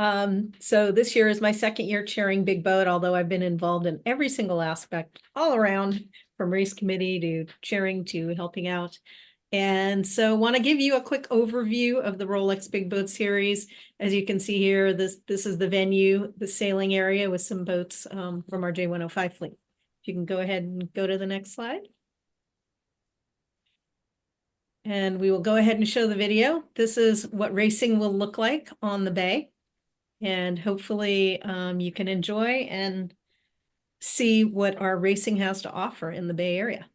So this year is my second year chairing Big Boat, although I've been involved in every single aspect all around, from race committee to chairing to helping out. And so want to give you a quick overview of the Rolex Big Boat Series. As you can see here, this is the venue, the sailing area with some boats from our J105 fleet. If you can go ahead and go to the next slide. And we will go ahead and show the video. This is what racing will look like on the bay. And hopefully you can enjoy and see what our racing has to offer in the Bay Area.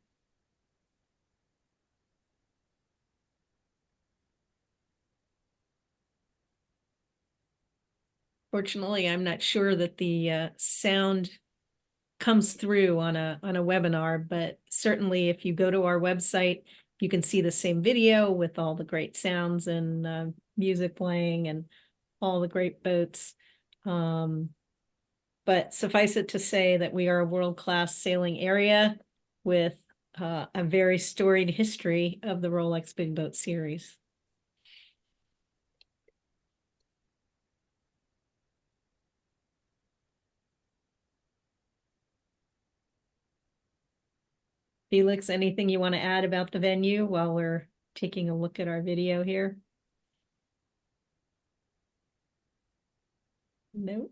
Fortunately, I'm not sure that the sound comes through on a webinar, but certainly if you go to our website, you can see the same video with all the great sounds and music playing and all the great boats. But suffice it to say that we are a world-class sailing area with a very storied history of the Rolex Big Boat Series. Felix, anything you want to add about the venue while we're taking a look at our video here? No.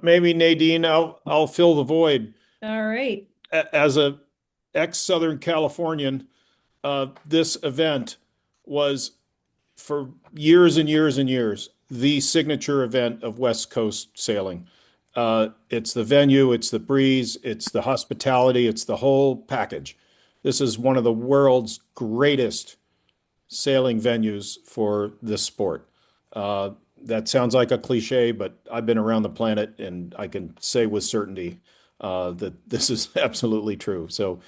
Maybe Nadine, I'll fill the void. All right. As a ex-Southern Californian, this event was for years and years and years the signature event of West Coast sailing. It's the venue, it's the breeze, it's the hospitality, it's the whole package. This is one of the world's greatest sailing venues for this sport. That sounds like a cliche, but I've been around the planet and I can say with certainty that this is absolutely true. So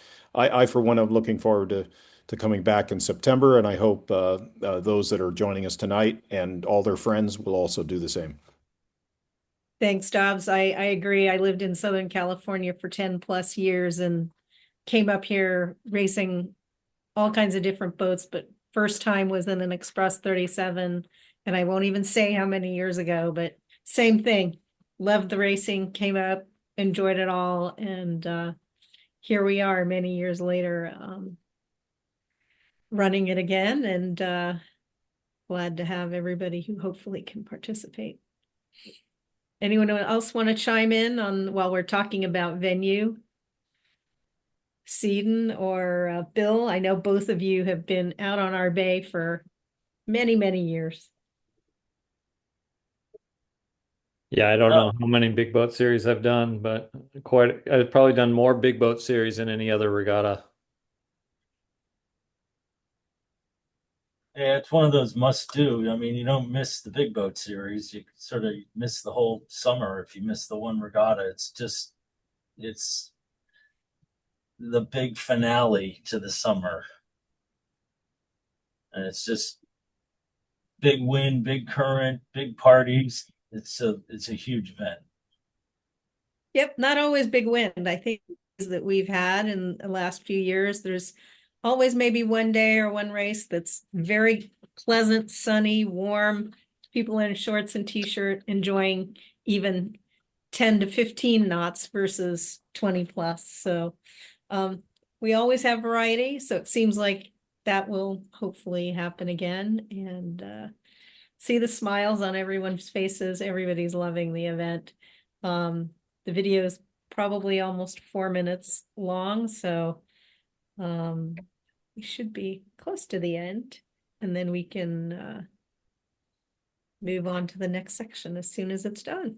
for one, am looking forward to coming back in September, and I hope those that are joining us tonight and all their friends will also do the same. Thanks, Dobbs. I agree. I lived in Southern California for 10 plus years and came up here racing all kinds of different boats, but first time was in an Express 37. And I won't even say how many years ago, but same thing. Loved the racing, came up, enjoyed it all. And here we are many years later, running it again, and glad to have everybody who hopefully can participate. Anyone else want to chime in on while we're talking about venue? Seadon or Bill, I know both of you have been out on our bay for many, many years. Yeah, I don't know how many big boat series I've done, but I've probably done more big boat series than any other regatta. Yeah, it's one of those must do. I mean, you don't miss the Big Boat Series. You sort of miss the whole summer if you miss the one regatta. It's the big finale to the summer. And it's just big wind, big current, big parties. It's a huge event. Yep, not always big wind. I think that we've had in the last few years, there's always maybe one day or one race that's very pleasant, sunny, warm, people in shorts and t-shirt enjoying even 10 to 15 knots versus 20 plus. So we always have variety. So it seems like that will hopefully happen again. And see the smiles on everyone's faces. Everybody's loving the event. The video is probably almost 4 minutes long. So we should be close to the end, and then we can move on to the next section as soon as it's done.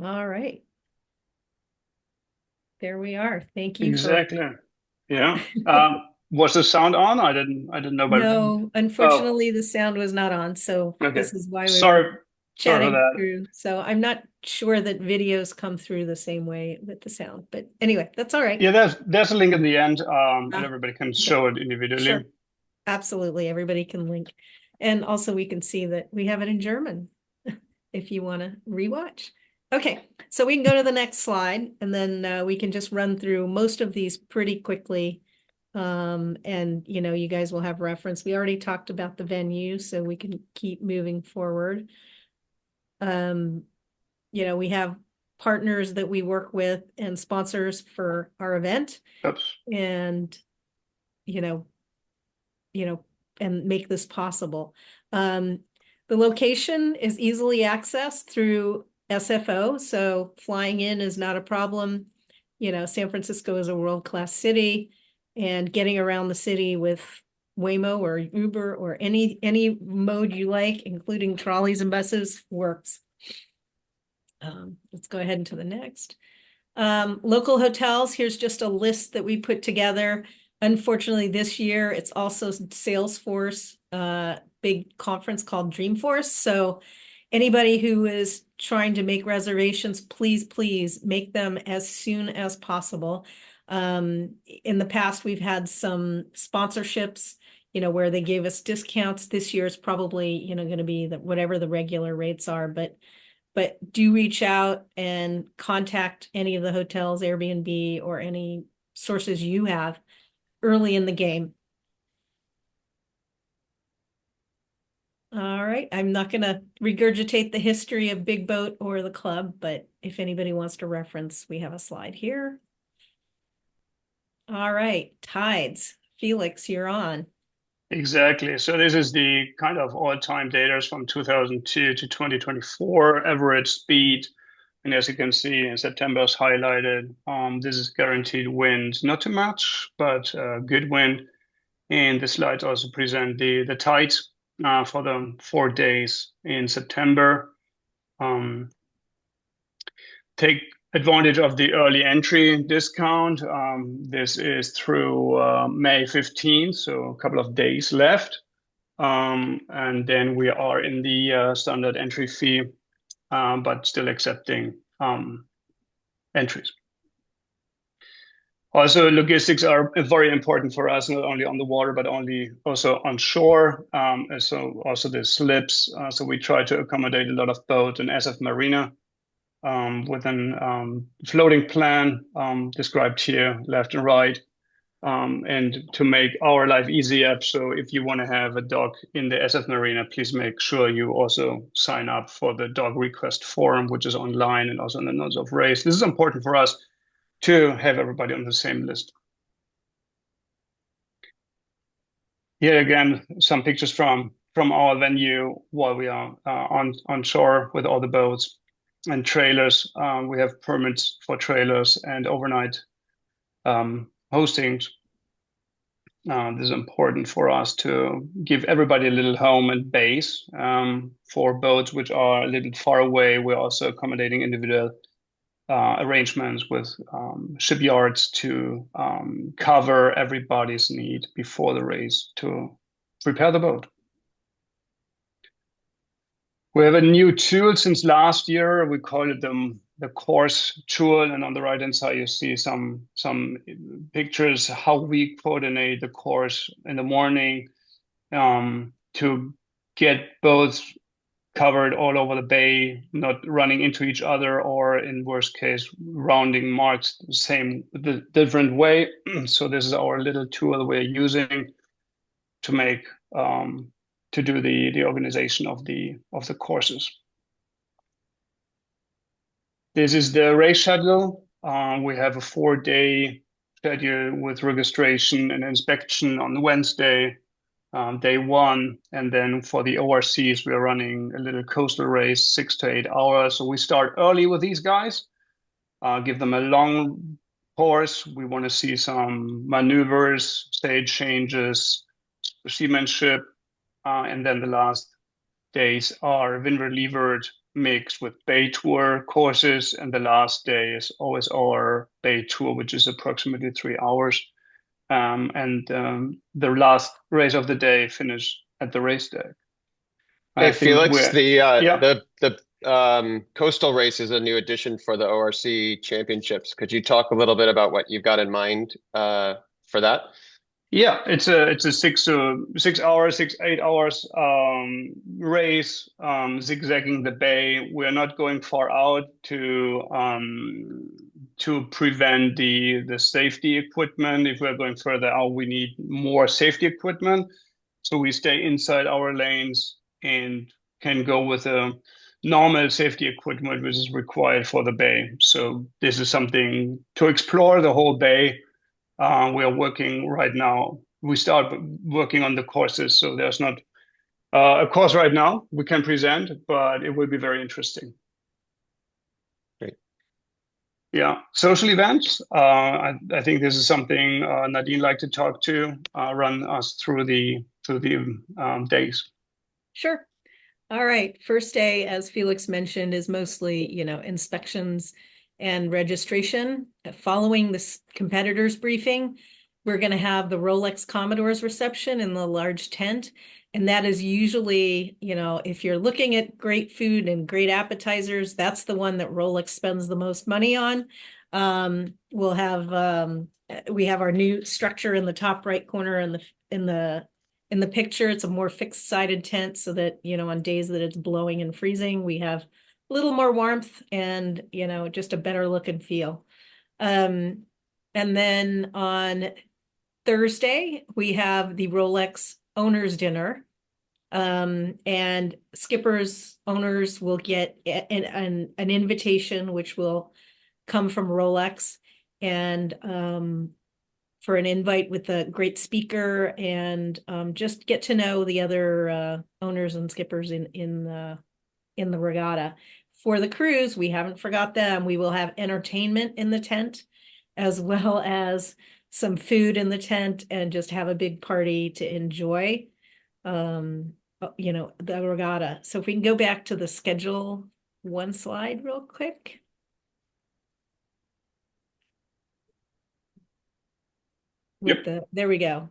All right. There we are. Thank you. Exactly. Yeah. Was the sound on? I didn't know about it. No, unfortunately, the sound was not on. So Okay. this is why we Sorry. were Sorry for chatting that. through. So I'm not sure that videos come through the same way with the sound. But anyway, that's all right. Yeah, there's a link in the end, and Ah, everybody can okay. show it individually. Sure. Absolutely. Everybody can link. And also we can see that we have it in German if you want to rewatch. Okay, so we can go to the next slide and then we can just run through most of these pretty quickly. And you guys will have reference. We already talked about the venue, so we can keep moving forward. We have partners that we work with and sponsors for our event. Oops. And, you know, and make this possible. The location is easily accessed through SFO, so flying in is not a problem. San Francisco is a world-class city, and getting around the city with Waymo or Uber or any mode you like, including trolleys and buses, works. Let's go ahead into the next. Local hotels, here's just a list that we put together. Unfortunately, this year, it's also Salesforce, big conference called Dreamforce. So anybody who is trying to make reservations, please make them as soon as possible. In the past, we've had some sponsorships, where they gave us discounts. This year is probably, going to be whatever the regular rates are, but do reach out and contact any of the hotels, Airbnb, or any sources you have early in the game. All right, I'm not going to regurgitate the history of Big Boat or the club, but if anybody wants to reference, we have a slide here. All right, tides. Felix, you're on. Exactly. So this is the kind of all-time data from 2002 to 2024 average speed. And as you can see, in September is highlighted. This is guaranteed wind, not too much, but good wind. And the slides also present the tides for the 4 days in September. Take advantage of the early entry discount. This is through May 15th, so a couple of days left. And then we are in the standard entry fee, but still accepting entries. Also, logistics are very important for us, not only on the water, but also on shore. So also the slips. So we try to accommodate a lot of boats in SF Marina with an floating plan described here, left and right. And to make our life easier. So if you want to have a dock in the SF Marina, please make sure you also sign up for the dock request form, which is online and also in the notes of race. This is important for us to have everybody on the same list. Here again, some pictures from our venue while we are on shore with all the boats and trailers. We have permits for trailers and overnight hostings. This is important for us to give everybody a little home and base. For boats which are a little far away, we're also accommodating individual arrangements with shipyards to cover everybody's need before the race to prepare the boat. We have a new tool since last year. We call it the course tool, and on the right hand side you see some pictures how we coordinate the course in the morning to get both covered all over the bay, not running into each other, or in worst case rounding marks the different way. So this is our little tool we're using to make to do the organization of the courses. This is the race schedule. We have a 4-day schedule with registration and inspection on Wednesday, day 1. And then for the ORCs, we're running a little coastal race, 6 to 8 hours. So we start early with these guys, give them a long course. We want to see some maneuvers, stage changes, seamanship, and then the last days are wind-levered mixed with bay tour courses, and the last day is always our bay tour, which is approximately 3 hours. And the last race of the day finish at the race day. I Hey think Felix, yeah. the coastal race is a new addition for the ORC Championships. Could you talk a little bit about what you've got in mind for that? Yeah, it's a 6 hours, 8 hours race, zigzagging the bay. We're not going far out to prevent the safety equipment. If we're going further out, we need more safety equipment. So we stay inside our lanes and can go with a normal safety equipment which is required for the bay. So this is something to explore the whole bay. We are working right now. We start working on the courses, so there's not a course right now we can present, but it will be very interesting. Great. Yeah, social events. I think this is something Nadine like to talk to, run us through the days. Sure. All right. First day, as Felix mentioned, is mostly, inspections and registration. Following this competitors briefing, we're going to have the Rolex Commodore's reception in the large tent. And that is usually, if you're looking at great food and great appetizers, that's the one that Rolex spends the most money on. We have our new structure in the top right corner in the picture. It's a more fixed sided tent so that, on days that it's blowing and freezing, we have a little more warmth and, just a better look and feel. And then on Thursday, we have the Rolex owners dinner. And skippers owners will get an invitation, which will come from Rolex, and for an invite with a great speaker, and just get to know the other owners and skippers in the regatta. For the cruise, we haven't forgot them. We will have entertainment in the tent, as well as some food in the tent, and just have a big party to enjoy the regatta. So if we can go back to the schedule one slide real quick. There we go.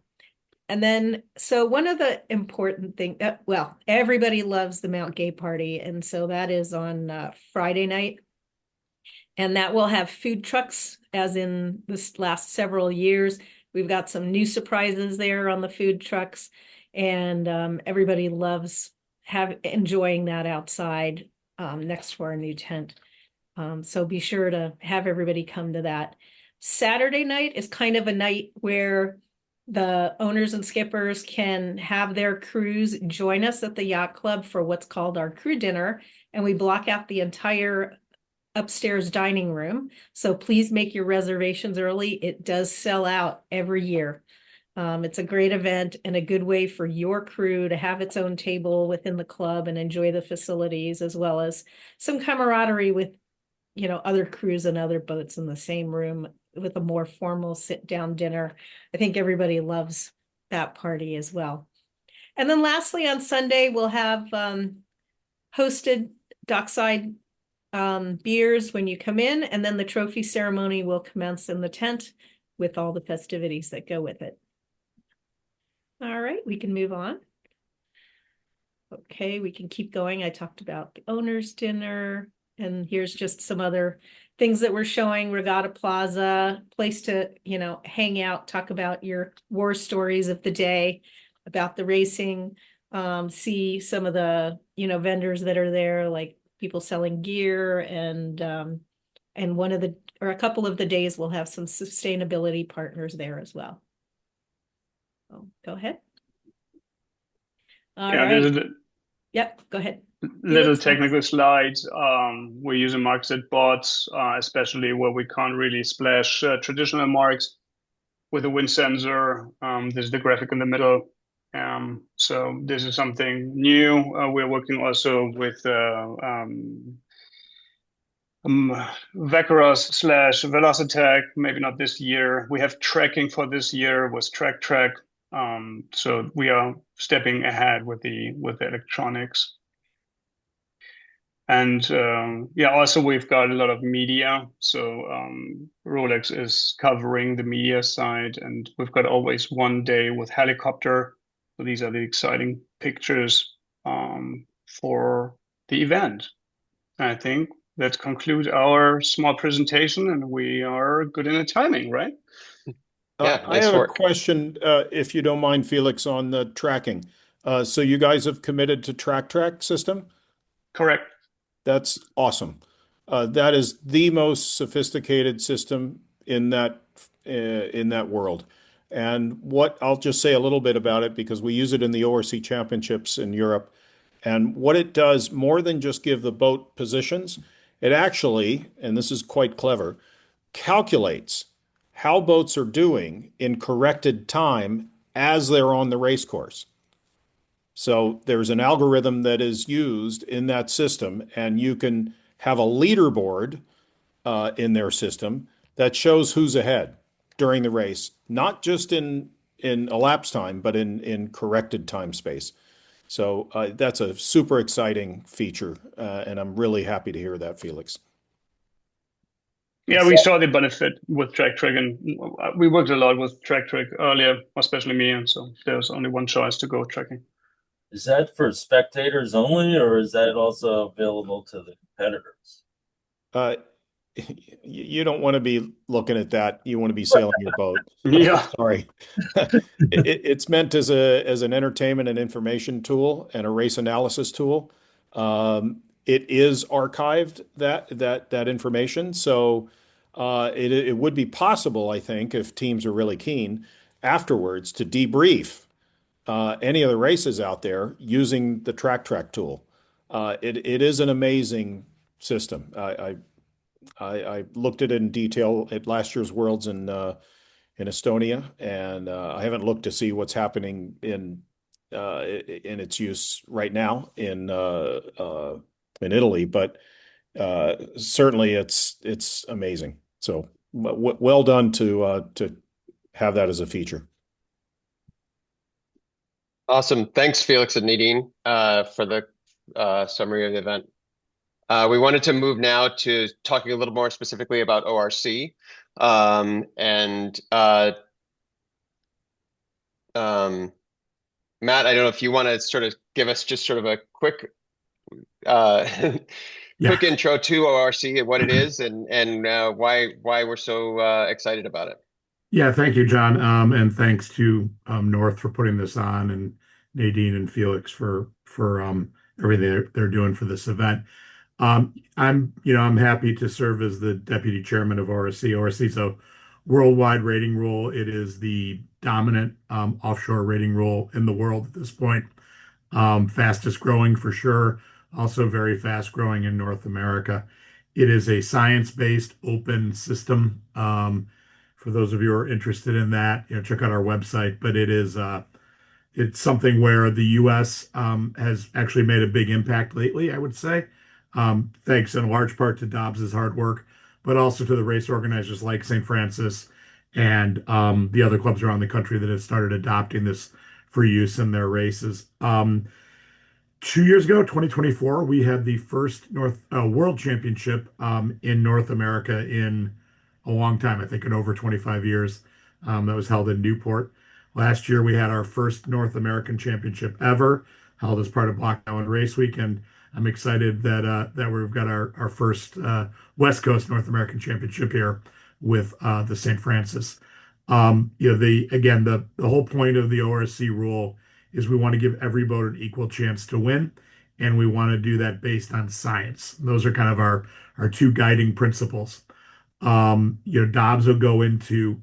And then, so one of the important things, well, everybody loves the Mount Gay party. And so that is on Friday night. And that will have food trucks, as in this last several years. We've got some new surprises there on the food trucks. And everybody loves enjoying that outside next to our new tent. So be sure to have everybody come to that. Saturday night is kind of a night where the owners and skippers can have their crews join us at the Yacht Club for what's called our crew dinner. And we block out the entire upstairs dining room. So please make your reservations early. It does sell out every year. It's a great event and a good way for your crew to have its own table within the club and enjoy the facilities, as well as some camaraderie with, other crews and other boats in the same room with a more formal sit-down dinner. I think everybody loves that party as well. And then lastly, on Sunday, we'll have hosted dockside beers when you come in, and then the trophy ceremony will commence in the tent with all the festivities that go with it. All right, we can move on. Okay, we can keep going. I talked about the owner's dinner, and here's just some other things that we're showing. Regatta Plaza, place to, hang out, talk about your war stories of the day, about the racing, see some of the, vendors that are there, like people selling gear, and a couple of the days we'll have some sustainability partners there as well. Oh, go ahead. All right. Yep, go ahead. Little technical slides. We're using MarkSetBots, especially where we can't really splash traditional marks with a wind sensor. This is the graphic in the middle. So this is something new. We're working also with Vacaros/Velocitech, maybe not this year. We have tracking for this year with TracTrac. So we are stepping ahead with the electronics. And also we've got a lot of media. So Rolex is covering the media side, and we've got always one day with helicopter. So these are the exciting pictures for the event. I think that concludes our small presentation, and we are good in the timing, right? Yeah, I nice have a work. question, if you don't mind, Felix, on the tracking. So you guys have committed to TracTrac system? Correct. That's awesome. That is the most sophisticated system in that world. And what I'll just say a little bit about it because we use it in the ORC championships in Europe. And what it does, more than just give the boat positions, it actually, and this is quite clever, calculates how boats are doing in corrected time as they're on the race course. So there's an algorithm that is used in that system, and you can have a leaderboard in their system that shows who's ahead during the race, not just in elapsed time, but in corrected time space. So that's a super exciting feature, and I'm really happy to hear that, Felix. Yeah, we saw the benefit with TracTrac, and we worked a lot with TracTrac earlier, especially me, and so there's only one choice to go tracking. Is that for spectators only, or is that also available to the competitors? Uh, you don't want to be looking at that. You want to be sailing your boat. Yeah. Sorry. It's meant as an entertainment and information tool and a race analysis tool. It is archived that information, so it would be possible, I think, if teams are really keen afterwards to debrief any of the races out there using the TracTrac tool. It is an amazing system. I looked at it in detail at last year's Worlds in Estonia, and I haven't looked to see what's happening in its use right now in Italy, but certainly it's amazing. So well done to have that as a feature. Awesome. Thanks, Felix and Nadine, for the summary of the event. We wanted to move now to talking a little more specifically about ORC. Matt, I don't know if you want to sort of give us just sort of a quick quick intro to ORC and what it is and why we're so excited about it. Yeah, thank you, John. And thanks to North for putting this on, and Nadine and Felix for everything they're doing for this event. I'm happy to serve as the deputy chairman of ORC. ORC is a worldwide rating rule. It is the dominant offshore rating rule in the world at this point. Fastest growing for sure. Also very fast growing in North America. It is a science-based open system. For those of you who are interested in that, check out our website. But it's something where the U.S. Has actually made a big impact lately, I would say, thanks in large part to Dobbs's hard work, but also to the race organizers like St. Francis and the other clubs around the country that have started adopting this for use in their races. 2 years ago, 2024, we had the first World Championship in North America in a long time, I think in over 25 years, that was held in Newport. Last year, we had our first North American Championship ever, held as part of Block Island Race Week, and I'm excited that we've got our first West Coast North American Championship here with the St. Francis. The whole point of the ORC rule is we want to give every boat an equal chance to win, and we want to do that based on science. Those are kind of our two guiding principles. Dobbs will go into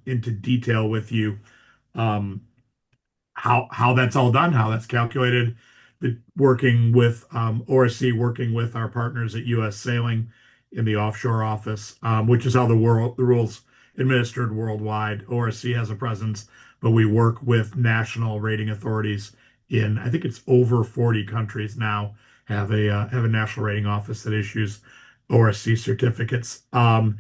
detail with you how that's all done, how that's calculated, working with ORC, working with our partners at U.S. Sailing in the offshore office, which is how the rules administered worldwide. ORC has a presence, but we work with national rating authorities in, I think it's over 40 countries now have a national rating office that issues ORC certificates. For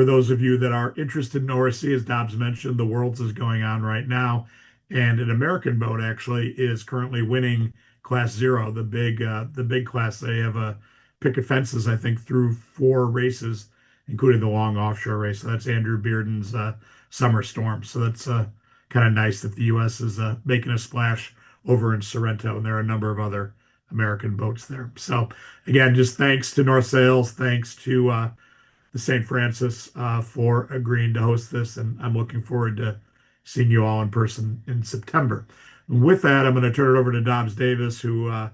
those of you that are interested in ORC, as Dobbs mentioned, the Worlds is going on right now, and an American boat actually is currently winning Class Zero, the big class. They have picket fences, I think, through 4 races, including the long offshore race. So that's Andrew Bearden's Summer Storm. So that's kind of nice that the U.S. is making a splash over in Sorrento, and there are a number of other American boats there. So again, just thanks to North Sails, thanks to the St. Francis for agreeing to host this, and I'm looking forward to seeing you all in person in September. With that, I'm going to turn it over to Dobbs Davis, who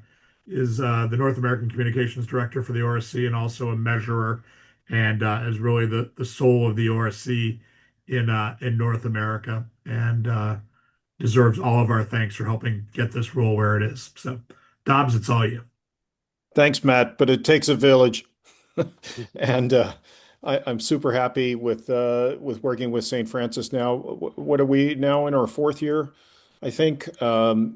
is the North American Communications Director for the ORC and also a measurer, and is really the soul of the ORC in North America, and deserves all of our thanks for helping get this rule where it is. So, Dobbs, it's all you. Thanks, Matt, but it takes a village. And I'm super happy with working with St. Francis now. What are we now in our fourth year, I think, of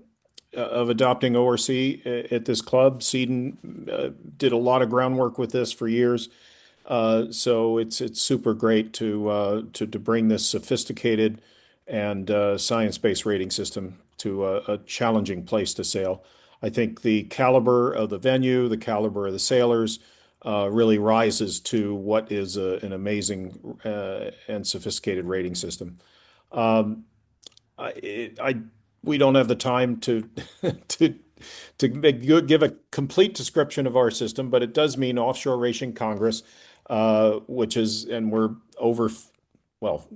adopting ORC at this club. Seadon did a lot of groundwork with this for years. So it's super great to bring this sophisticated and science-based rating system to a challenging place to sail. I think the caliber of the venue, the caliber of the sailors, really rises to what is an amazing and sophisticated rating system. We don't have the time to to give a complete description of our system, but it does mean Offshore Racing Congress, which is, and we're over, well,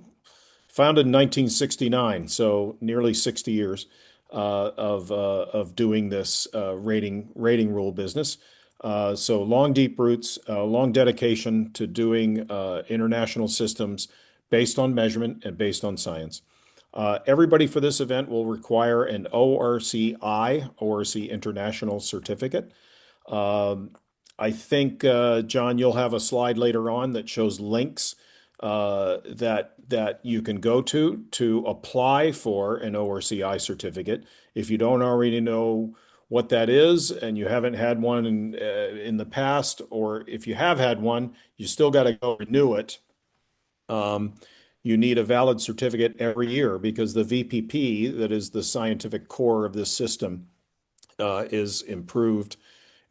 founded in 1969, so nearly 60 years of doing this rating rule business. So long, deep roots, long dedication to doing international systems based on measurement and based on science. Everybody for this event will require an ORCI, ORC International Certificate. I think, John, you'll have a slide later on that shows links that you can go to apply for an ORCI certificate. If you don't already know what that is and you haven't had one in the past, or if you have had one, you still got to go renew it. You need a valid certificate every year because the VPP, that is the scientific core of this system, is improved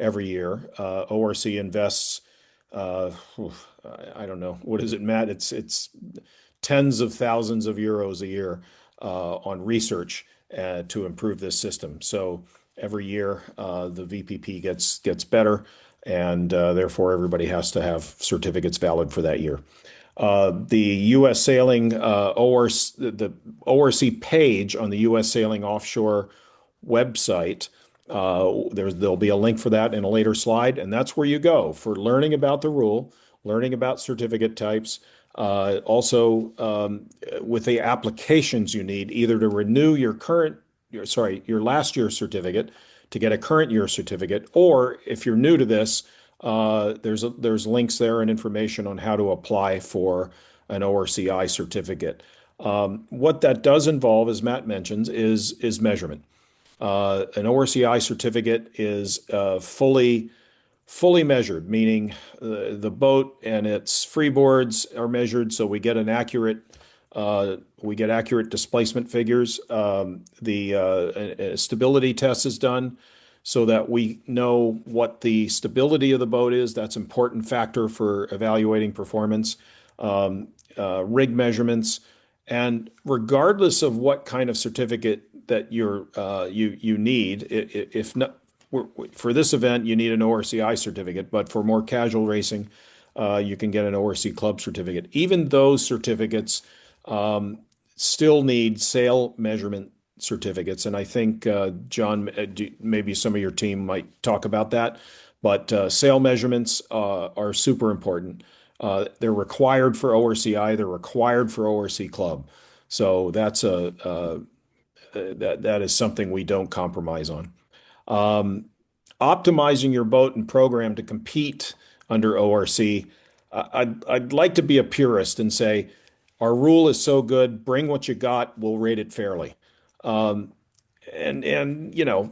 every year. ORC invests, I don't know, what is it, Matt? It's tens of thousands of euros a year on research to improve this system. So every year the VPP gets better, and therefore everybody has to have certificates valid for that year. The U.S. Sailing ORC, the ORC page on the U.S. Sailing Offshore website, there'll be a link for that in a later slide, and that's where you go for learning about the rule, learning about certificate types, also with the applications you need either to renew your last year's certificate to get a current year certificate, or if you're new to this, there's links there and information on how to apply for an ORCI certificate. What that does involve, as Matt mentions, is measurement. An ORCI certificate is fully measured, meaning the boat and its freeboards are measured, so we get accurate displacement figures. The stability test is done so that we know what the stability of the boat is. That's an important factor for evaluating performance. Rig measurements, and regardless of what kind of certificate that you need, if not for this event, you need an ORCI certificate, but for more casual racing, you can get an ORC Club certificate. Even those certificates still need sail measurement certificates, and I think John, maybe some of your team might talk about that. But sail measurements are super important. They're required for ORCI. They're required for ORC Club. So that's that is something we don't compromise on. Optimizing your boat and program to compete under ORC. I'd like to be a purist and say our rule is so good, bring what you got, we'll rate it fairly. And you know,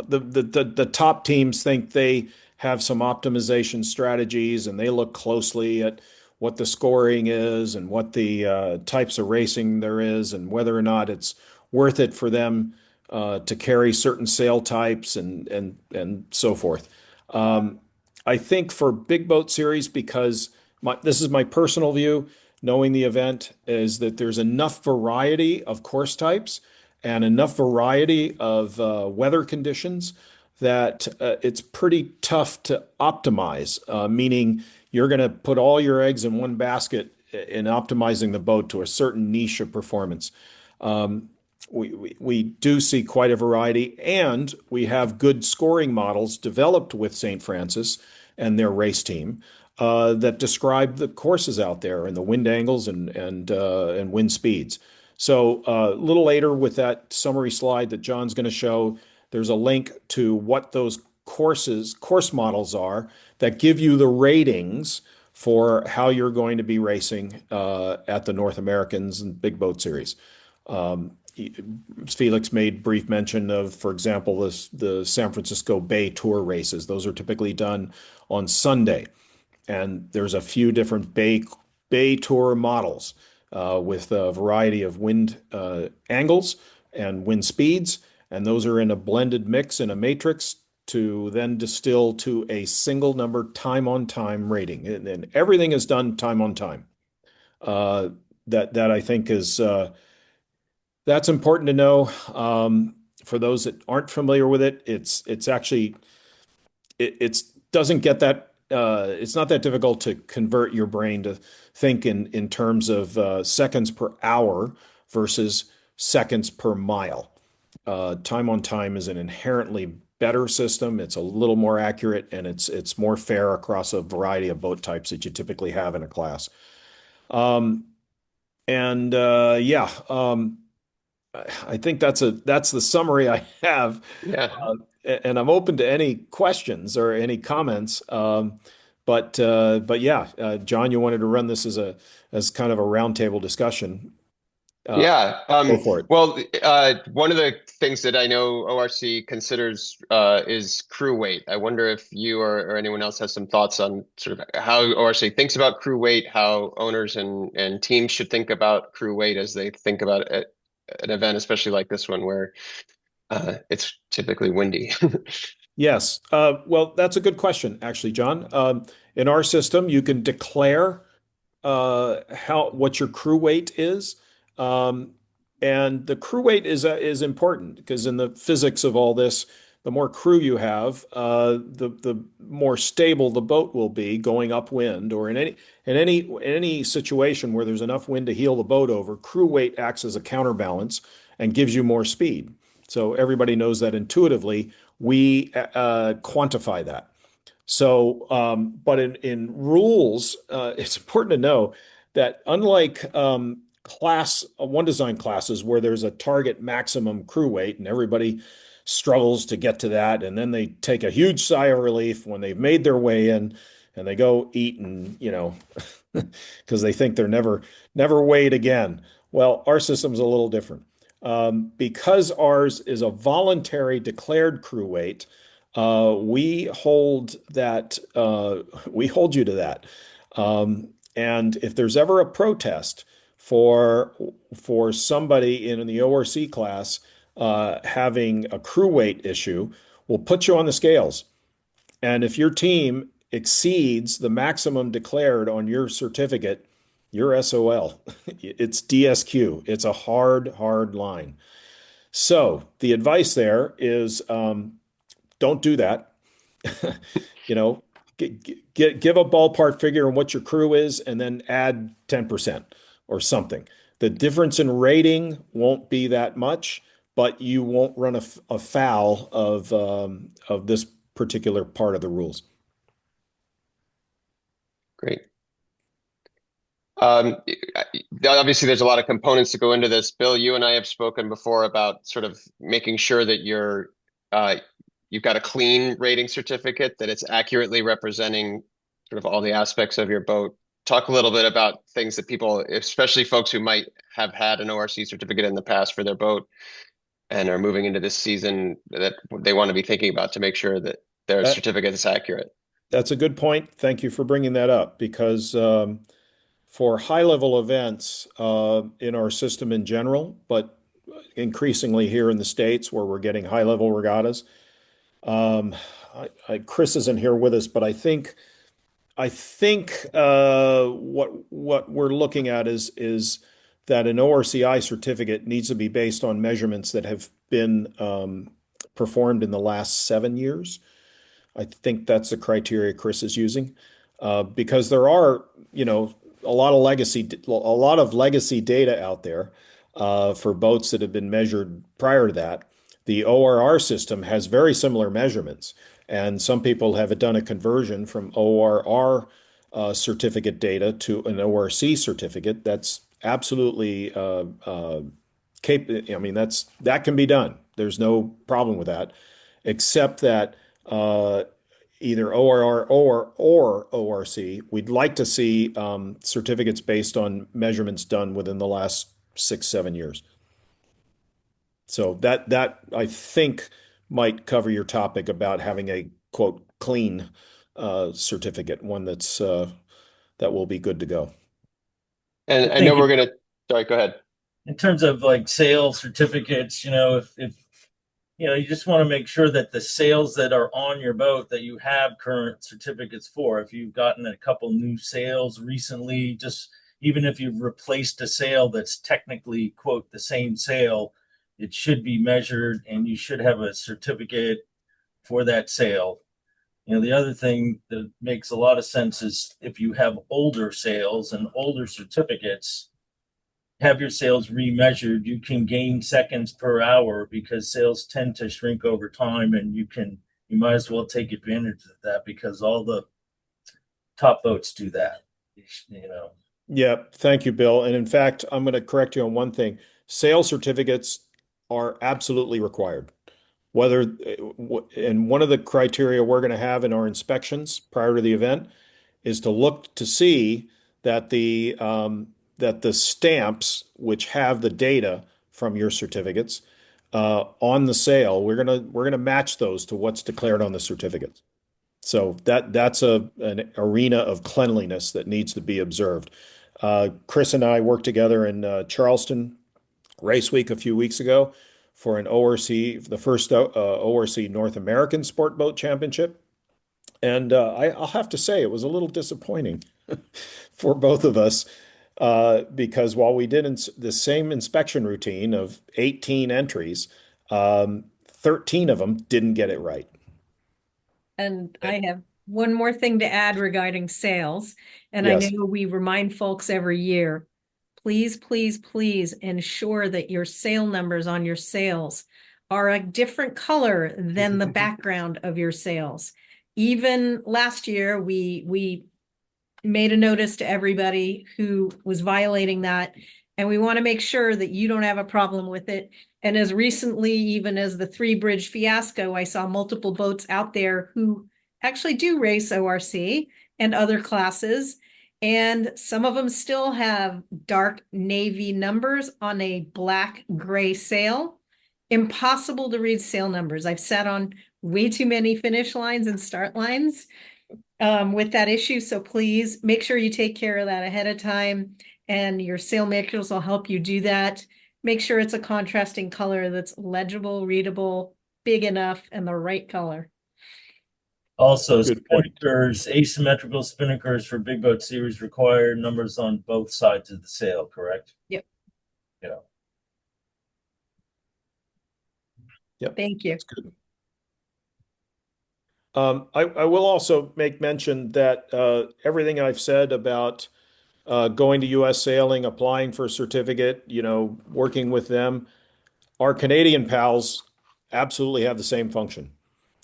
the top teams think they have some optimization strategies, and they look closely at what the scoring is and what the types of racing there is, and whether or not it's worth it for them to carry certain sail types and so forth. I think for Big Boat Series, because this is my personal view, knowing the event, is that there's enough variety of course types and enough variety of weather conditions that it's pretty tough to optimize, meaning you're going to put all your eggs in one basket in optimizing the boat to a certain niche of performance. Um, we do see quite a variety, and we have good scoring models developed with St. Francis and their race team that describe the courses out there and the wind angles and wind speeds. So a little later with that summary slide that John's going to show, there's a link to what those course models are that give you the ratings for how you're going to be racing at the North Americans and Big Boat Series. Felix made brief mention of, for example, the San Francisco Bay Tour races. Those are typically done on Sunday, and there's a few different Bay Tour models with a variety of wind angles and wind speeds, and those are in a blended mix in a matrix to then distill to a single number time on time rating, and everything is done time on time. That I think is that's important to know. For those that aren't familiar with it, it's actually it doesn't get that it's not that difficult to convert your brain to think in terms of seconds per hour versus seconds per mile. Time on time is an inherently better system. It's a little more accurate, and it's more fair across a variety of boat types that you typically have in a class. And yeah, I think that's the summary I have. Yeah. And I'm open to any questions or any comments. But yeah, John, you wanted to run this as kind of a roundtable discussion. Yeah. Go for it. Well, one of the things that I know ORC considers is crew weight. I wonder if you or anyone else has some thoughts on sort of how ORC thinks about crew weight, how owners and teams should think about crew weight as they think about an event, especially like this one where it's typically windy. Yes. Well, that's a good question, actually, John. In our system, you can declare what your crew weight is. And the crew weight is important because in the physics of all this, the more crew you have, the more stable the boat will be going upwind or in any situation where there's enough wind to heel the boat over. Crew weight acts as a counterbalance and gives you more speed. So everybody knows that intuitively. We quantify that. So, but in rules, it's important to know that unlike class one design classes where there's a target maximum crew weight and everybody struggles to get to that, and then they take a huge sigh of relief when they've made their way in and they go eat and because they think they're never weighed again. Well, our system's a little different. Because ours is a voluntary declared crew weight, we hold that we hold you to that. And if there's ever a protest for somebody in the ORC class having a crew weight issue, we'll put you on the scales. And if your team exceeds the maximum declared on your certificate, you're SOL. It's DSQ. It's a hard line. So the advice there is don't do that. Give a ballpark figure on what your crew is and then add 10% or something. The difference in rating won't be that much, but you won't run afoul of this particular part of the rules. Great. Obviously, there's a lot of components to go into this. Bill, you and I have spoken before about sort of making sure that you've got a clean rating certificate, that it's accurately representing sort of all the aspects of your boat. Talk a little bit about things that people, especially folks who might have had an ORC certificate in the past for their boat and are moving into this season, that they want to be thinking about to make sure that their certificate is accurate. That's a good point. Thank you for bringing that up because for high-level events in our system in general, but increasingly here in the States where we're getting high-level regattas, Chris isn't here with us, but I think what we're looking at is that an ORCI certificate needs to be based on measurements that have been performed in the last 7 years. I think that's the criteria Chris is using, because there are, a lot of legacy data out there for boats that have been measured prior to that. The ORR system has very similar measurements, and some people have done a conversion from ORR certificate data to an ORC certificate. That's absolutely capable. I mean, that can be done. There's no problem with that, except that either ORR or ORC, we'd like to see certificates based on measurements done within the last 6, 7 years. So that I think might cover your topic about having a quote clean certificate, one that will be good to go. And I Thank know you. we're gonna. Sorry, go ahead. In terms of like sales certificates, if you just want to make sure that the sales that are on your boat that you have current certificates for. If you've gotten a couple new sales recently, just even if you've replaced a sale that's technically quote the same sale, it should be measured and you should have a certificate for that sale. The other thing that makes a lot of sense is if you have older sales and older certificates, have your sales remeasured. You can gain seconds per hour because sales tend to shrink over time, and you might as well take advantage of that because all the top boats do that. Yeah, thank you, Bill. And in fact, I'm going to correct you on one thing. Sales certificates are absolutely required. And one of the criteria we're going to have in our inspections prior to the event is to look to see that the stamps which have the data from your certificates on the sale, we're gonna match those to what's declared on the certificates. So that's an arena of cleanliness that needs to be observed. Chris and I worked together in Charleston Race Week a few weeks ago for an ORC, the first ORC North American Sport Boat Championship. And I'll have to say, it was a little disappointing for both of us because while we did the same inspection routine of 18 entries, 13 of them didn't get it right. And I have one more thing to add regarding sales. And I Yes. know we remind folks every year, please, please, please ensure that your sale numbers on your sales are a different color than the background of your sales. Even last year, we made a notice to everybody who was violating that. And we want to make sure that you don't have a problem with it. And as recently, even as the Three Bridge fiasco, I saw multiple boats out there who actually do race ORC and other classes. And some of them still have dark navy numbers on a black gray sail. Impossible to read sail numbers. I've sat on way too many finish lines and start lines with that issue. So please make sure you take care of that ahead of time, and your sail makers will help you do that. Make sure it's a contrasting color that's legible, readable, big enough, and the right color. Also, Good point. spinnakers, asymmetrical spinnakers for Big Boat Series require numbers on both sides of the sail, correct? Yep. Yeah. Yep. Thank you. That's good. I will also make mention that everything I've said about going to U.S. Sailing, applying for a certificate, working with them, our Canadian pals absolutely have the same function.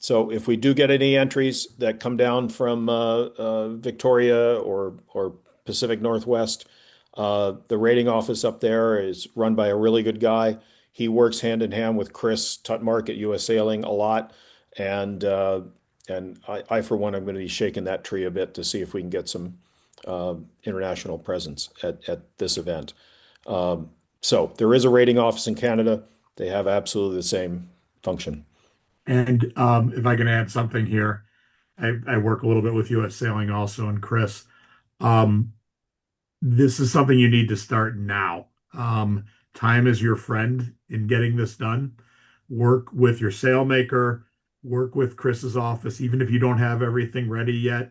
So if we do get any entries that come down from Victoria or Pacific Northwest, the rating office up there is run by a really good guy. He works hand in hand with Chris Tutmark at U.S. Sailing a lot, and I for one, I'm going to be shaking that tree a bit to see if we can get some international presence at this event. So there is a rating office in Canada. They have absolutely the same function. And if I can add something here, I work a little bit with U.S. Sailing also, and Chris, um, this is something you need to start now. Time is your friend in getting this done. Work with your sailmaker, work with Chris's office, even if you don't have everything ready yet.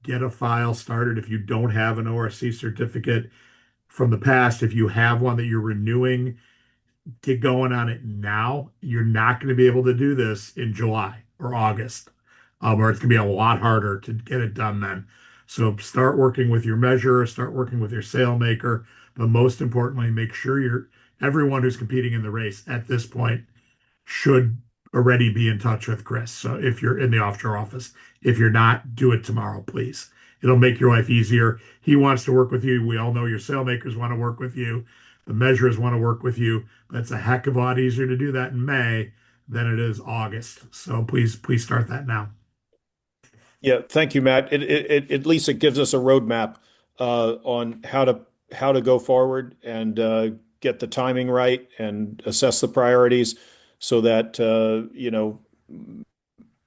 Get a file started if you don't have an ORC certificate from the past. If you have one that you're renewing, get going on it now. You're not going to be able to do this in July or August, or it's going to be a lot harder to get it done then. So start working with your measurer, start working with your sail maker, but most importantly, make sure everyone who's competing in the race at this point should already be in touch with Chris. So if you're in the offshore office, if you're not, do it tomorrow, please. It'll make your life easier. He wants to work with you. We all know your sailmakers want to work with you. The measurers want to work with you. But it's a heck of a lot easier to do that in May than it is August. So please start that now. Yeah, thank you, Matt. At least it gives us a roadmap on how to go forward and get the timing right and assess the priorities so that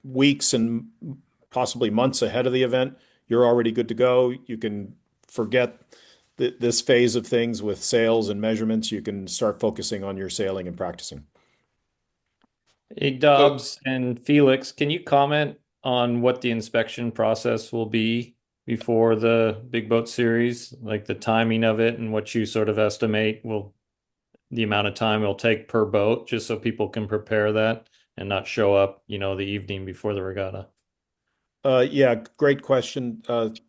weeks and possibly months ahead of the event, you're already good to go. You can forget this phase of things with sales and measurements. You can start focusing on your sailing and practicing. Hey, Dobbs and Felix, can you comment on what the inspection process will be before the Big Boat Series, like the timing of it and what you sort of estimate will the amount of time it'll take per boat, just so people can prepare that and not show up, the evening before the regatta? Yeah, great question.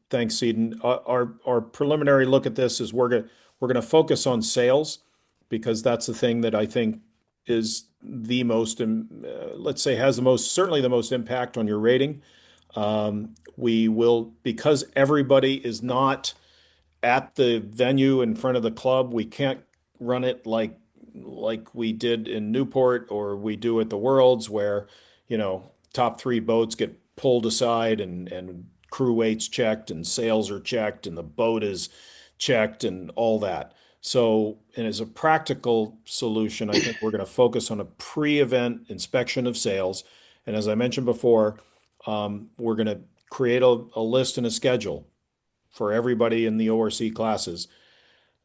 Thanks, Seadon. Our preliminary look at this is we're gonna focus on sales because that's the thing that I think is the most, let's say, has certainly the most impact on your rating. We will, because everybody is not at the venue in front of the club, we can't run it like we did in Newport or we do at the Worlds where, top three boats get pulled aside and crew weights checked and sails are checked and the boat is checked and all that. So, and as a practical solution, I think we're going to focus on a pre-event inspection of sails. And as I mentioned before, we're going to create a list and a schedule for everybody in the ORC classes.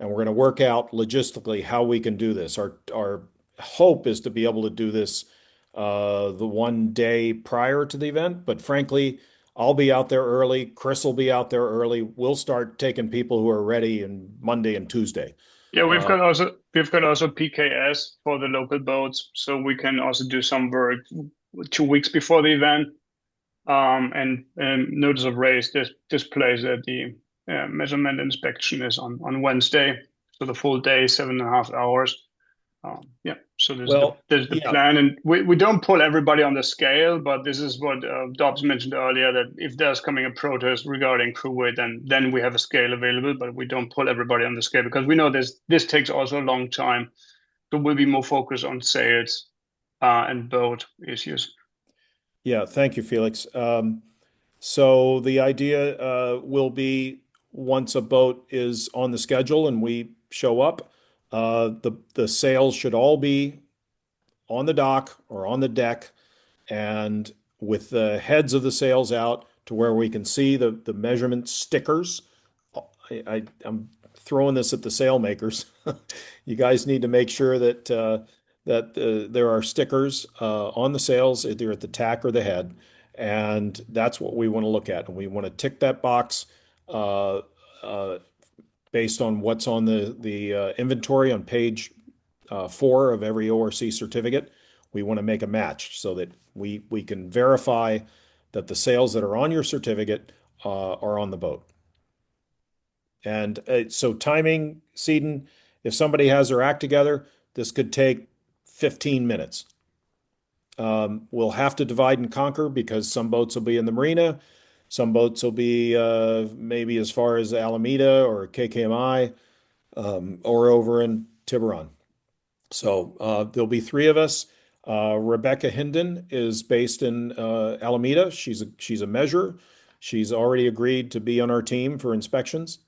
And we're going to work out logistically how we can do this. Our hope is to be able to do this the one day prior to the event. But frankly, I'll be out there early. Chris will be out there early. We'll start taking people who are ready on Monday and Tuesday. Yeah, we've got also PKS for the local boats, so we can also do some work 2 weeks before the event. And notice of race displays that the measurement inspection is on Wednesday, so the full day, 7.5 hours. Yeah, so there's the plan, and we don't pull everybody on the scale, but this is what Dobbs mentioned earlier, that if there's coming a protest regarding crew weight, then we have a scale available, but we don't pull everybody on the scale because we know this takes also a long time. So we'll be more focused on sales and boat issues. Yeah, thank you, Felix. So the idea will be once a boat is on the schedule and we show up, the sails should all be on the dock or on the deck and with the heads of the sails out to where we can see the measurement stickers. I'm throwing this at the sail makers. You guys need to make sure that there are stickers on the sails, either at the tack or the head, and that's what we want to look at. And we want to tick that box based on what's on the inventory on page 4 of every ORC certificate. We want to make a match so that we can verify that the sails that are on your certificate are on the boat. And so timing, Seadon, if somebody has their act together, this could take 15 minutes. We'll have to divide and conquer because some boats will be in the Marina, some boats will be maybe as far as Alameda or KKMI or over in Tiburon. So there'll be 3 of us. Rebecca Hinden is based in Alameda. She's a measurer. She's already agreed to be on our team for inspections.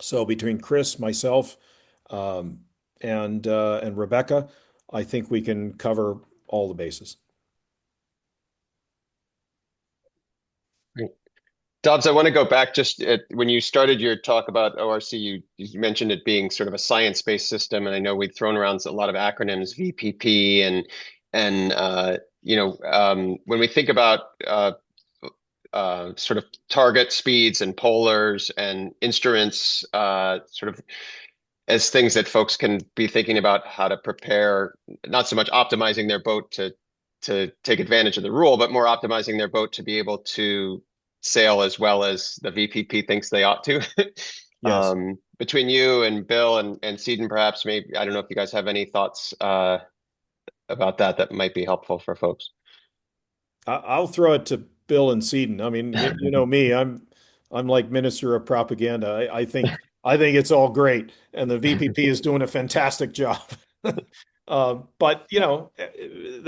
So between Chris, myself, and Rebecca, I think we can cover all the bases. Great. Dobbs, I want to go back just when you started your talk about ORC, you mentioned it being sort of a science-based system, and I know we've thrown around a lot of acronyms, VPP, and when we think about sort of target speeds and polars and instruments, sort of as things that folks can be thinking about how to prepare, not so much optimizing their boat to take advantage of the rule, but more optimizing their boat to be able to sail as well as the VPP thinks they ought to. Yes. Between you and Bill and Seadon, perhaps, maybe, I don't know if you guys have any thoughts about that might be helpful for folks. I'll throw it to Bill and Seadon. I mean, you know me, I'm like Minister of Propaganda. I think it's all great, and the VPP is doing a fantastic job. But you know,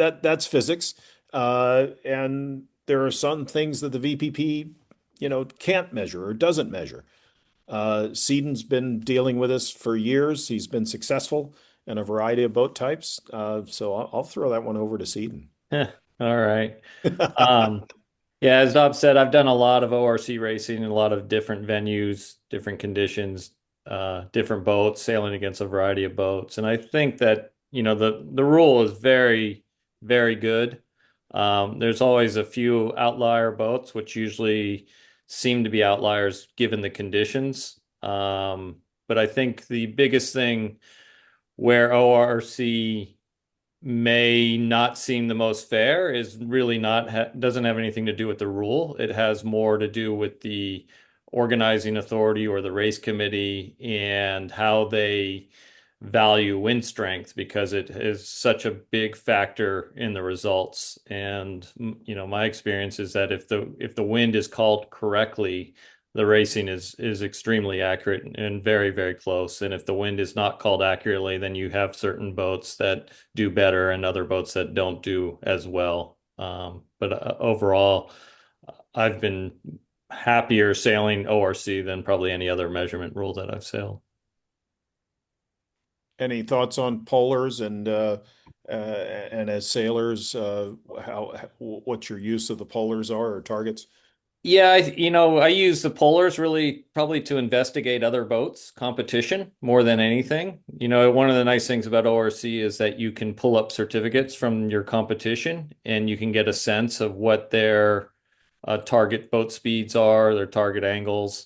that's physics, and there are some things that the VPP, you know, can't measure or doesn't measure. Seadon's been dealing with this for years. He's been successful in a variety of boat types. So I'll throw that one over to Seadon. All right. Um, yeah, as Dob said, I've done a lot of ORC racing in a lot of different venues, different conditions, different boats, sailing against a variety of boats. And I think that, you know, the rule is very, very good. There's always a few outlier boats, which usually seem to be outliers given the conditions. But I think the biggest thing where ORC may not seem the most fair is really not doesn't have anything to do with the rule. It has more to do with the organizing authority or the race committee and how they value wind strength because it is such a big factor in the results. And you know, my experience is that if the wind is called correctly, the racing is extremely accurate and very, very close. And if the wind is not called accurately, then you have certain boats that do better and other boats that don't do as well. But overall, I've been happier sailing ORC than probably any other measurement rule that I've sailed. Any thoughts on polars and as sailors, what your use of the polars are or targets? Yeah, I use the polars really probably to investigate other boats, competition more than anything. You know, one of the nice things about ORC is that you can pull up certificates from your competition and you can get a sense of what their target boat speeds are, their target angles.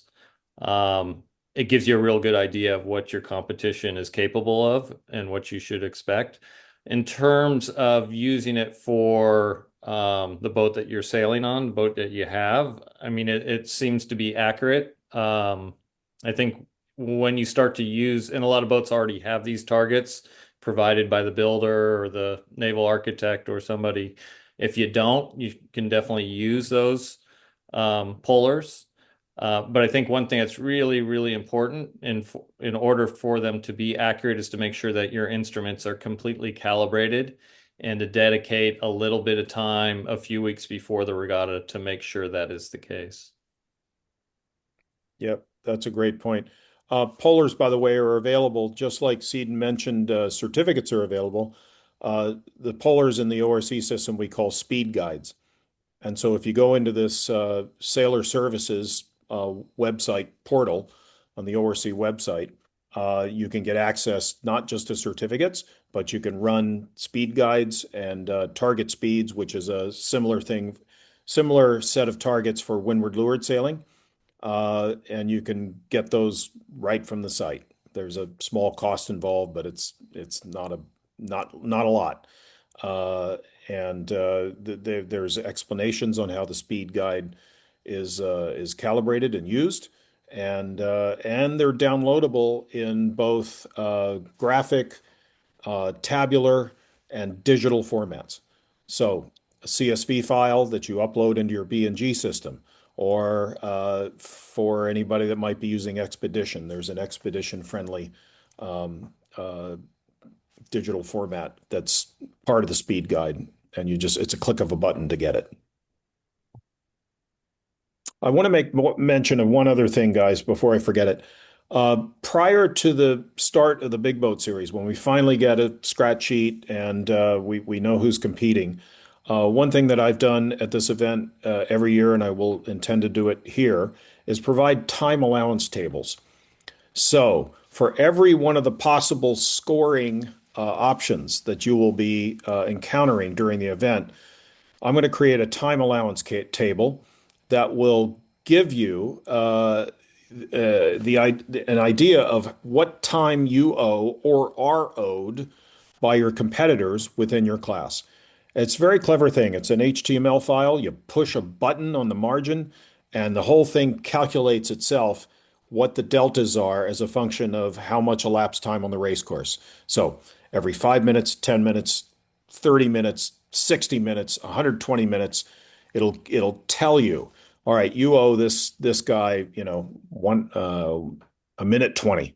It gives you a real good idea of what your competition is capable of and what you should expect. In terms of using it for the boat that you're sailing on, the boat that you have, I mean, it seems to be accurate. I think when you start to use, and a lot of boats already have these targets provided by the builder or the naval architect or somebody. If you don't, you can definitely use those polars. But I think one thing that's really, really important in order for them to be accurate is to make sure that your instruments are completely calibrated and to dedicate a little bit of time a few weeks before the regatta to make sure that is the case. Yep, that's a great point. Polars, by the way, are available, just like Seadon mentioned, certificates are available. The polars in the ORC system we call speed guides. And so if you go into this Sailor Services website portal on the ORC website, you can get access not just to certificates, but you can run speed guides and target speeds, which is a similar thing, similar set of targets for windward leeward sailing. And you can get those right from the site. There's a small cost involved, but it's not a lot. And there's explanations on how the speed guide is calibrated and used, and they're downloadable in both graphic, tabular, and digital formats. So a CSV file that you upload into your B&G system, or for anybody that might be using Expedition, there's an Expedition-friendly digital format that's part of the speed guide, and it's a click of a button to get it. I want to make mention of one other thing, guys, before I forget it. Prior to the start of the Big Boat Series, when we finally get a scratch sheet and we know who's competing, one thing that I've done at this event every year, and I will intend to do it here, is provide time allowance tables. So for every one of the possible scoring options that you will be encountering during the event, I'm going to create a time allowance table that will give you an idea of what time you owe or are owed by your competitors within your class. It's a very clever thing. It's an HTML file. You push a button on the margin, and the whole thing calculates itself what the deltas are as a function of how much elapsed time on the race course. So every 5 minutes, 10 minutes, 30 minutes, 60 minutes, 120 minutes, it'll tell you, all right, you owe this guy, a minute 20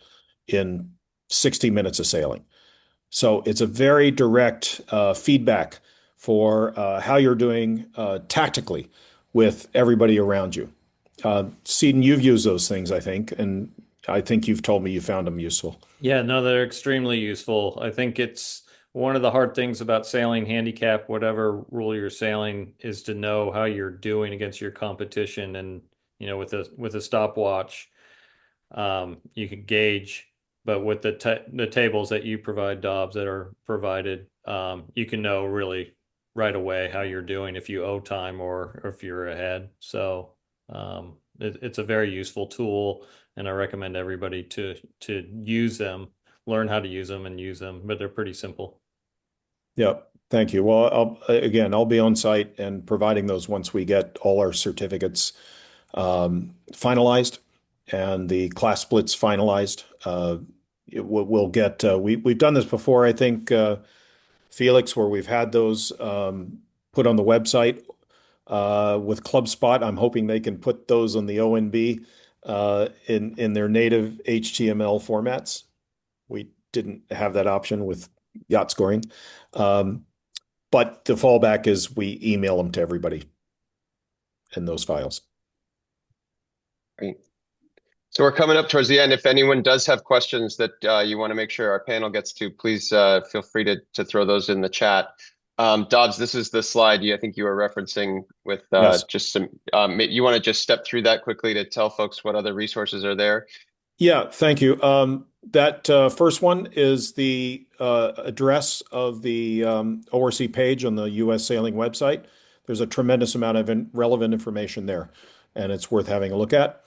in 60 minutes of sailing. So it's a very direct feedback for how you're doing tactically with everybody around you. Seadon, you've used those things, I think, and I think you've told me you found them useful. Yeah, no, they're extremely useful. I think it's one of the hard things about sailing handicap, whatever rule you're sailing, is to know how you're doing against your competition. And, with a stopwatch, you can gauge, but with the tables that you provide, Dobbs, that are provided, you can know really right away how you're doing if you owe time or if you're ahead. So it's a very useful tool, and I recommend everybody to use them, learn how to use them and use them, but they're pretty simple. Yeah, thank you. Well, I'll be on site and providing those once we get all our certificates finalized and the class splits finalized. We'll get, we've done this before, I think, Felix, where we've had those put on the website with Club Spot. I'm hoping they can put those on the ONB in their native HTML formats. We didn't have that option with yacht scoring. But the fallback is we email them to everybody in those files. Great. So we're coming up towards the end. If anyone does have questions that you want to make sure our panel gets to, please feel free to throw those in the chat. Dobbs, this is the slide I think you were referencing with Yes. just some, you want to just step through that quickly to tell folks what other resources are there? Yeah, thank you. That first one is the address of the ORC page on the U.S. Sailing website. There's a tremendous amount of relevant information there, and it's worth having a look at.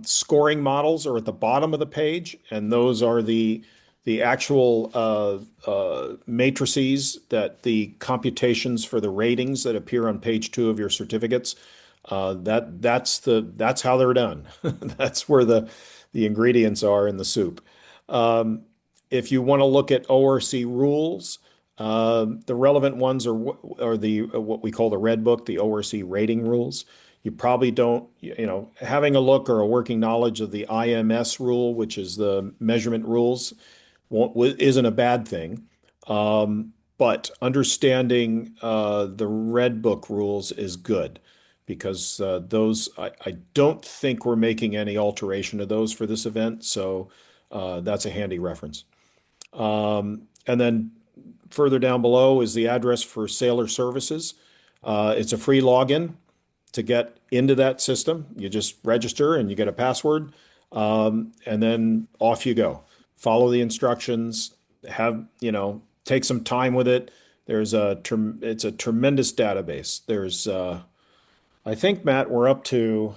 Scoring models are at the bottom of the page, and those are the actual matrices that the computations for the ratings that appear on page 2 of your certificates. That's how they're done. That's where the ingredients are in the soup. If you want to look at ORC rules, the relevant ones are what we call the Red Book, the ORC rating rules. You probably don't, having a look or a working knowledge of the IMS rule, which is the measurement rules, isn't a bad thing. But understanding the Red Book rules is good, because those, I don't think we're making any alteration to those for this event. So that's a handy reference. And then further down below is the address for Sailor Services. It's a free login to get into that system. You just register and you get a password, and then off you go. Follow the instructions, take some time with it. It's a tremendous database. There's, I think, Matt, we're up to,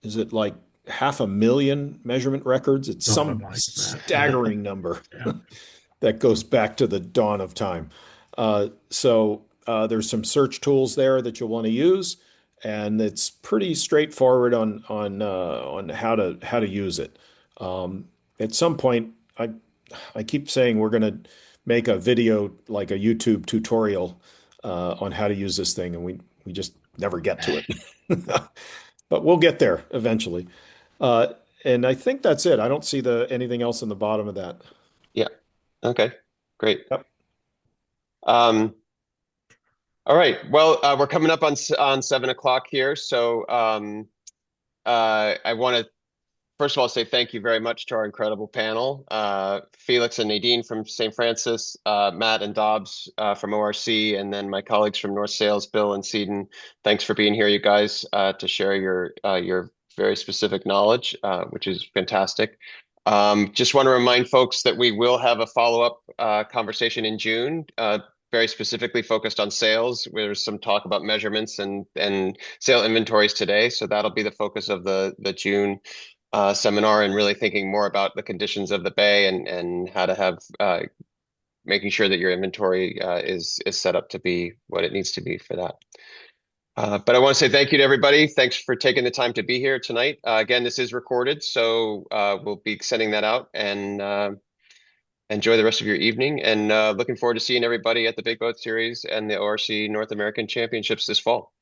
is it like 500,000 measurement records? It's some Something like that. staggering number Yeah. that goes back to the dawn of time. So there's some search tools there that you'll want to use, and it's pretty straightforward on how to use it. At some point, I keep saying we're going to make a video, like a YouTube tutorial on how to use this thing, and we just never get to it. But we'll get there eventually. And I think that's it. I don't see anything else in the bottom of that. Yeah. Okay. Great. Yep. All right. Well, we're coming up on 7 o'clock here, so I want to first of all say thank you very much to our incredible panel, Felix and Nadine from St. Francis, Matt and Dobbs from ORC, and then my colleagues from North Sales, Bill and Seadon. Thanks for being here, you guys, to share your very specific knowledge, which is fantastic. Just want to remind folks that we will have a follow-up conversation in June. very specifically focused on sales. There's some talk about measurements and sale inventories today. So that'll be the focus of the June seminar, and really thinking more about the conditions of the bay and how to have making sure that your inventory is set up to be what it needs to be for that. But I want to say thank you to everybody. Thanks for taking the time to be here tonight. Again, this is recorded, so we'll be sending that out, and enjoy the rest of your evening. And looking forward to seeing everybody at the Big Boat Series and the ORC North American Championships this fall.